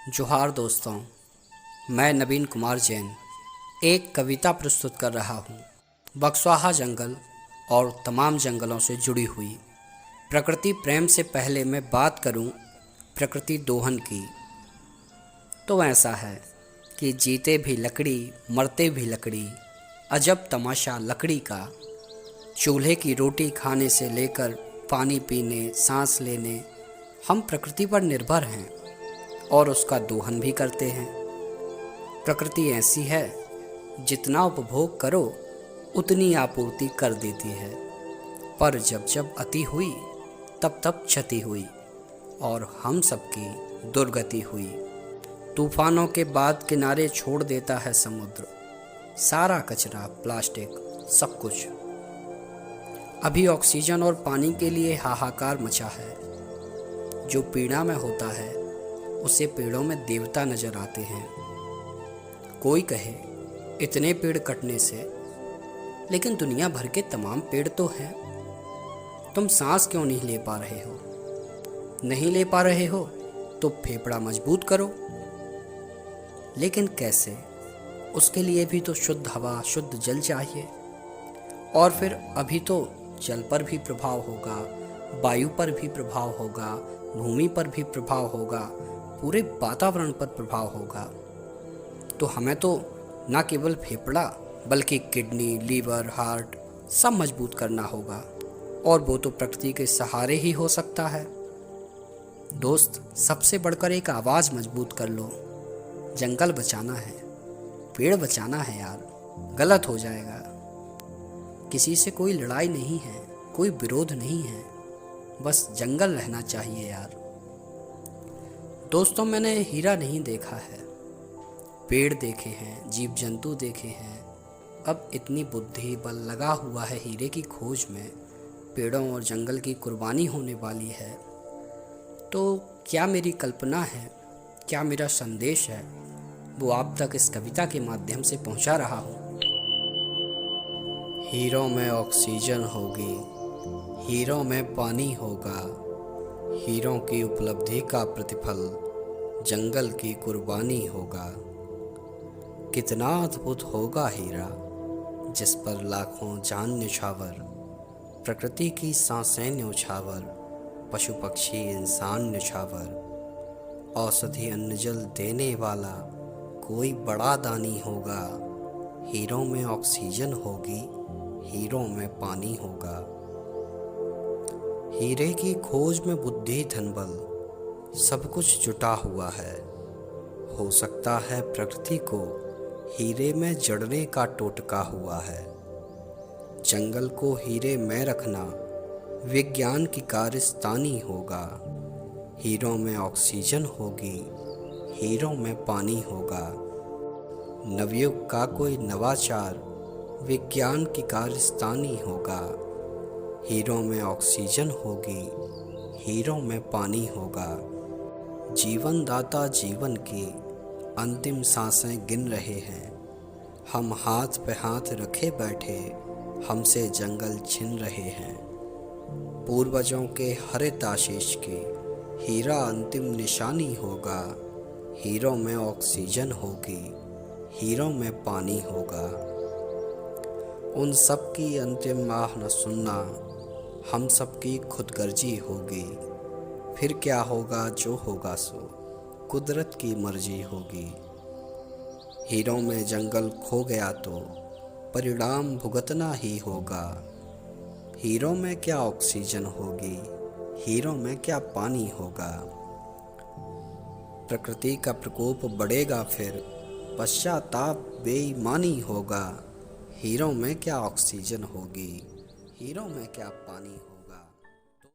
जोहार दोस्तों, मैं नवीन कुमार जैन एक कविता प्रस्तुत कर रहा हूँ। बक्सवाहा जंगल और तमाम जंगलों से जुड़ी हुई प्रकृति प्रेम से पहले मैं बात करूँ प्रकृति दोहन की, तो ऐसा है कि जीते भी लकड़ी मरते भी लकड़ी, अजब तमाशा लकड़ी का। चूल्हे की रोटी खाने से लेकर पानी पीने सांस लेने हम प्रकृति पर निर्भर हैं और उसका दोहन भी करते हैं। प्रकृति ऐसी है, जितना उपभोग करो उतनी आपूर्ति कर देती है, पर जब जब अति हुई तब तब क्षति हुई और हम सबकी दुर्गति हुई। तूफानों के बाद किनारे छोड़ देता है समुद्र, सारा कचरा प्लास्टिक सब कुछ। अभी ऑक्सीजन और पानी के लिए हाहाकार मचा है। जो पीड़ा में होता है उसे पेड़ों में देवता नजर आते हैं। कोई कहे इतने पेड़ कटने से, लेकिन दुनिया भर के तमाम पेड़ तो हैं। तुम सांस क्यों नहीं ले पा रहे हो? नहीं ले पा रहे हो तो फेफड़ा मजबूत करो। लेकिन कैसे? उसके लिए भी तो शुद्ध हवा शुद्ध जल चाहिए। और फिर अभी तो जल पर भी प्रभाव होगा, वायु पर भी प्रभाव होगा, भूमि पर भी प्रभाव होगा, पूरे वातावरण पर प्रभाव होगा। तो हमें तो न केवल फेफड़ा बल्कि किडनी, लीवर, हार्ट सब मजबूत करना होगा, और वो तो प्रकृति के सहारे ही हो सकता है। दोस्त, सबसे बढ़कर एक आवाज़ मजबूत कर लो। जंगल बचाना है, पेड़ बचाना है यार, गलत हो जाएगा। किसी से कोई लड़ाई नहीं है, कोई विरोध नहीं है, बस जंगल रहना चाहिए यार। दोस्तों, मैंने हीरा नहीं देखा है, पेड़ देखे हैं, जीव जंतु देखे हैं। अब इतनी बुद्धि बल लगा हुआ है हीरे की खोज में, पेड़ों और जंगल की कुर्बानी होने वाली है। तो क्या मेरी कल्पना है, क्या मेरा संदेश है, वो आप तक इस कविता के माध्यम से पहुंचा रहा हूँ। हीरों में ऑक्सीजन होगी, हीरों में पानी होगा, हीरों की उपलब्धि का प्रतिफल जंगल की कुर्बानी होगा। कितना अद्भुत होगा हीरा, जिस पर लाखों जान न्यौछावर, प्रकृति की सांसें न्यौछावर, पशु पक्षी इंसान न्यौछावर। औषधि अन्न जल देने वाला कोई बड़ा दानी होगा। हीरों में ऑक्सीजन होगी, हीरों में पानी होगा। हीरे की खोज में बुद्धि धन बल सब कुछ जुटा हुआ है। हो सकता है प्रकृति को हीरे में जड़ने का टोटका हुआ है। जंगल को हीरे में रखना विज्ञान की कारस्तानी होगा। हीरों में ऑक्सीजन होगी, हीरों में पानी होगा। नवयुग का कोई नवाचार विज्ञान की कारस्तानी होगा। हीरों में ऑक्सीजन होगी, हीरों में पानी होगा। जीवन दाता जीवन की अंतिम सांसें गिन रहे हैं। हम हाथ पे हाथ रखे बैठे, हमसे जंगल छिन रहे हैं। पूर्वजों के हरित आशीष की हीरा अंतिम निशानी होगा। हीरों में ऑक्सीजन होगी, हीरों में पानी होगा। उन सब की अंतिम आह न सुनना, हम सब की खुदगर्जी होगी। फिर क्या होगा जो होगा सो कुदरत की मर्जी होगी। हीरों में जंगल खो गया तो परिणाम भुगतना ही होगा। हीरों में क्या ऑक्सीजन होगी, हीरों में क्या पानी होगा। प्रकृति का प्रकोप बढ़ेगा, फिर पश्चाताप बेईमानी होगा। हीरों में क्या ऑक्सीजन होगी, हीरों में क्या पानी होगा।